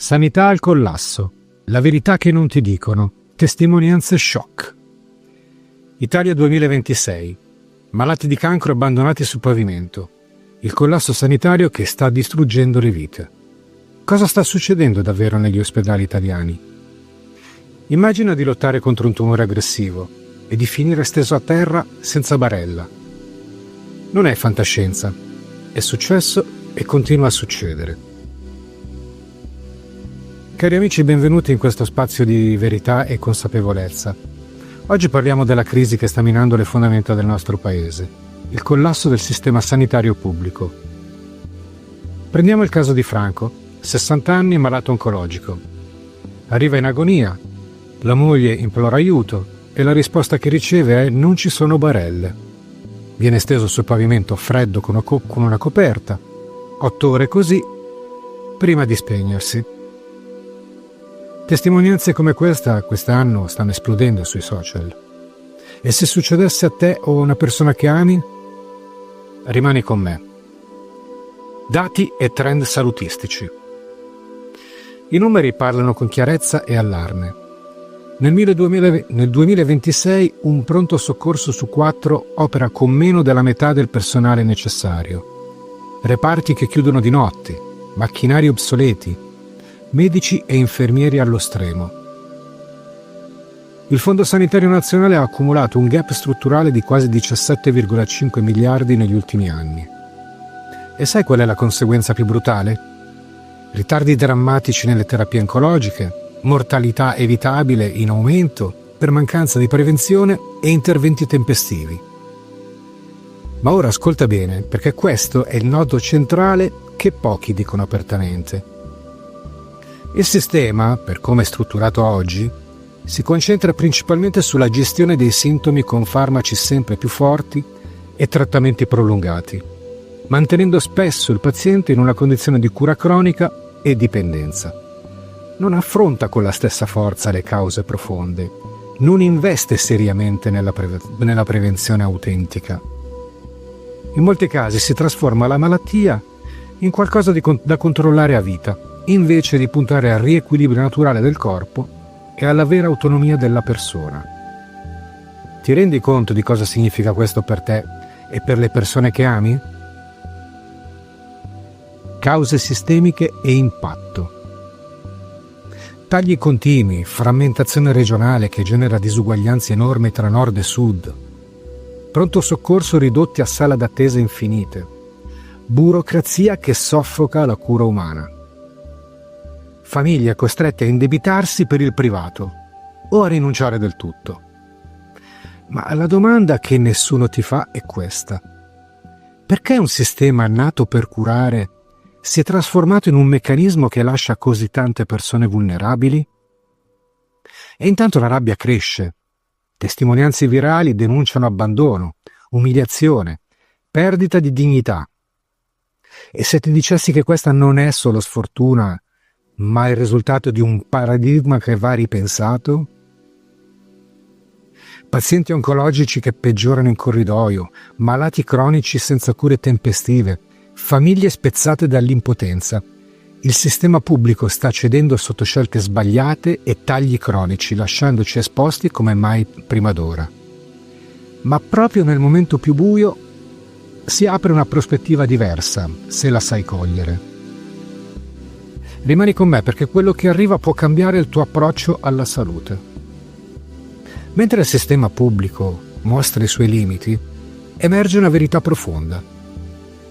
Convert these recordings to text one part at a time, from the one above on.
Sanità al collasso. La verità che non ti dicono. Testimonianze shock. Italia 2026. Malati di cancro abbandonati sul pavimento. Il collasso sanitario che sta distruggendo le vite. Cosa sta succedendo davvero negli ospedali italiani? Immagina di lottare contro un tumore aggressivo e di finire steso a terra senza barella. Non è fantascienza. È successo e continua a succedere. Cari amici, benvenuti in questo spazio di verità e consapevolezza. Oggi parliamo della crisi che sta minando le fondamenta del nostro paese, il collasso del sistema sanitario pubblico. Prendiamo il caso di Franco, 60 anni, malato oncologico. Arriva in agonia, la moglie implora aiuto e la risposta che riceve è: non ci sono barelle. Viene steso sul pavimento freddo con una coperta, 8 ore così, prima di spegnersi. Testimonianze come questa quest'anno stanno esplodendo sui social. E se succedesse a te o a una persona che ami? Rimani con me. Dati e trend salutistici. I numeri parlano con chiarezza e allarme. Nel 2026 un pronto soccorso su 4 opera con meno della metà del personale necessario. Reparti che chiudono di notte, macchinari obsoleti, medici e infermieri allo stremo. Il Fondo Sanitario Nazionale ha accumulato un gap strutturale di quasi 17,5 miliardi negli ultimi anni. E sai qual è la conseguenza più brutale? Ritardi drammatici nelle terapie oncologiche, mortalità evitabile in aumento per mancanza di prevenzione e interventi tempestivi. Ma ora ascolta bene, perché questo è il nodo centrale che pochi dicono apertamente. Il sistema, per come è strutturato oggi, si concentra principalmente sulla gestione dei sintomi con farmaci sempre più forti e trattamenti prolungati, mantenendo spesso il paziente in una condizione di cura cronica e dipendenza. Non affronta con la stessa forza le cause profonde, non investe seriamente nella prevenzione autentica. In molti casi si trasforma la malattia in qualcosa da controllare a vita, invece di puntare al riequilibrio naturale del corpo e alla vera autonomia della persona. Ti rendi conto di cosa significa questo per te e per le persone che ami? Cause sistemiche e impatto. Tagli continui, frammentazione regionale che genera disuguaglianze enormi tra nord e sud, pronto soccorso ridotti a sala d'attesa infinite, burocrazia che soffoca la cura umana. Famiglie costrette a indebitarsi per il privato o a rinunciare del tutto. Ma la domanda che nessuno ti fa è questa: perché un sistema nato per curare si è trasformato in un meccanismo che lascia così tante persone vulnerabili? E intanto la rabbia cresce. Testimonianze virali denunciano abbandono, umiliazione, perdita di dignità. E se ti dicessi che questa non è solo sfortuna, ma il risultato di un paradigma che va ripensato? Pazienti oncologici che peggiorano in corridoio, malati cronici senza cure tempestive, famiglie spezzate dall'impotenza. Il sistema pubblico sta cedendo sotto scelte sbagliate e tagli cronici, lasciandoci esposti come mai prima d'ora. Ma proprio nel momento più buio si apre una prospettiva diversa, se la sai cogliere. Rimani con me, perché quello che arriva può cambiare il tuo approccio alla salute. Mentre il sistema pubblico mostra i suoi limiti, emerge una verità profonda.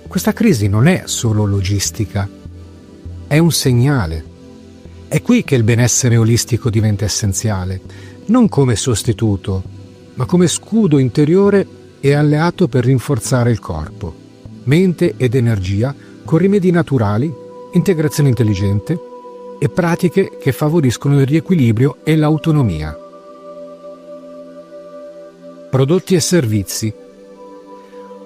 Questa crisi non è solo logistica, è un segnale. È qui che il benessere olistico diventa essenziale, non come sostituto, ma come scudo interiore e alleato per rinforzare il corpo, mente ed energia con rimedi naturali, integrazione intelligente e pratiche che favoriscono il riequilibrio e l'autonomia. Prodotti e servizi.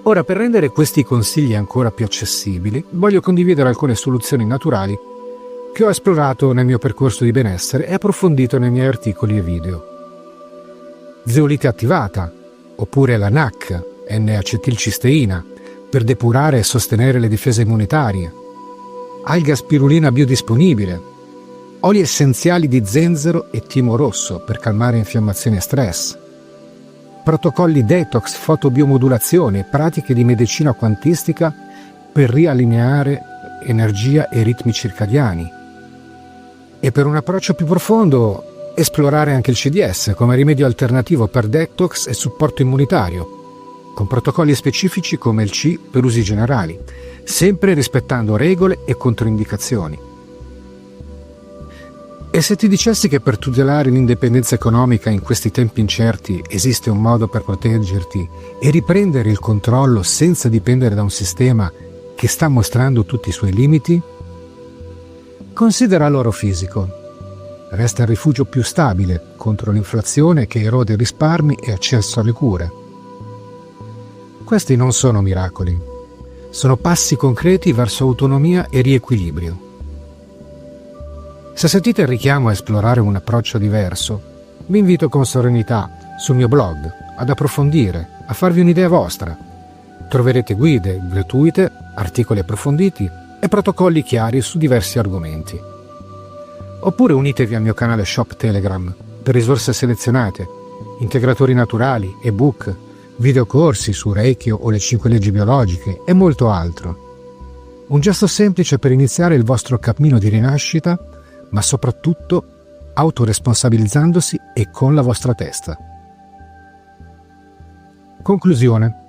Ora, per rendere questi consigli ancora più accessibili, voglio condividere alcune soluzioni naturali che ho esplorato nel mio percorso di benessere e approfondito nei miei articoli e video. Zeolite attivata, oppure la NAC, N-acetilcisteina, per depurare e sostenere le difese immunitarie. Alga spirulina biodisponibile, oli essenziali di zenzero e timo rosso per calmare infiammazioni e stress, protocolli detox, fotobiomodulazione, pratiche di medicina quantistica per riallineare energia e ritmi circadiani. E per un approccio più profondo, esplorare anche il CDS come rimedio alternativo per detox e supporto immunitario, con protocolli specifici come il C per usi generali, sempre rispettando regole e controindicazioni. E se ti dicessi che per tutelare l'indipendenza economica in questi tempi incerti esiste un modo per proteggerti e riprendere il controllo senza dipendere da un sistema che sta mostrando tutti i suoi limiti? Considera l'oro fisico. Resta il rifugio più stabile contro l'inflazione che erode risparmi e accesso alle cure. Questi non sono miracoli, sono passi concreti verso autonomia e riequilibrio. Se sentite il richiamo a esplorare un approccio diverso, vi invito con serenità sul mio blog ad approfondire, a farvi un'idea vostra. Troverete guide gratuite, articoli approfonditi e protocolli chiari su diversi argomenti. Oppure unitevi al mio canale Shop Telegram per risorse selezionate, integratori naturali, ebook, videocorsi su Reiki o le 5 leggi biologiche e molto altro. Un gesto semplice per iniziare il vostro cammino di rinascita, ma soprattutto autoresponsabilizzandosi e con la vostra testa. Conclusione.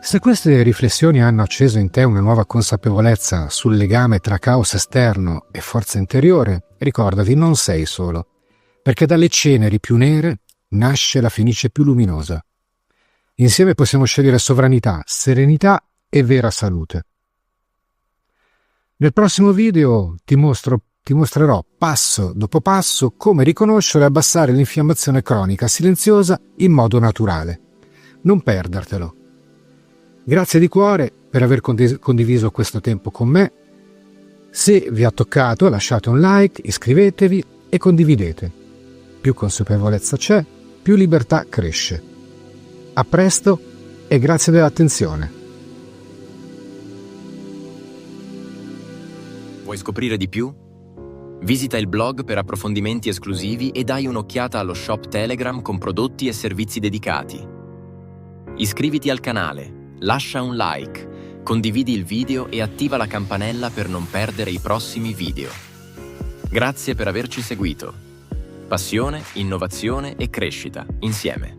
Se queste riflessioni hanno acceso in te una nuova consapevolezza sul legame tra caos esterno e forza interiore, ricordati, non sei solo, perché dalle ceneri più nere nasce la fenice più luminosa. Insieme possiamo scegliere sovranità, serenità e vera salute. Nel prossimo video ti mostrerò passo dopo passo come riconoscere e abbassare l'infiammazione cronica silenziosa in modo naturale. Non perdertelo. Grazie di cuore per aver condiviso questo tempo con me. Se vi ha toccato lasciate un like, iscrivetevi e condividete. Più consapevolezza c'è, più libertà cresce. A presto e grazie dell'attenzione. Vuoi scoprire di più? Visita il blog per approfondimenti esclusivi e dai un'occhiata allo shop Telegram con prodotti e servizi dedicati. Iscriviti al canale, lascia un like, condividi il video e attiva la campanella per non perdere i prossimi video. Grazie per averci seguito. Passione, innovazione e crescita insieme.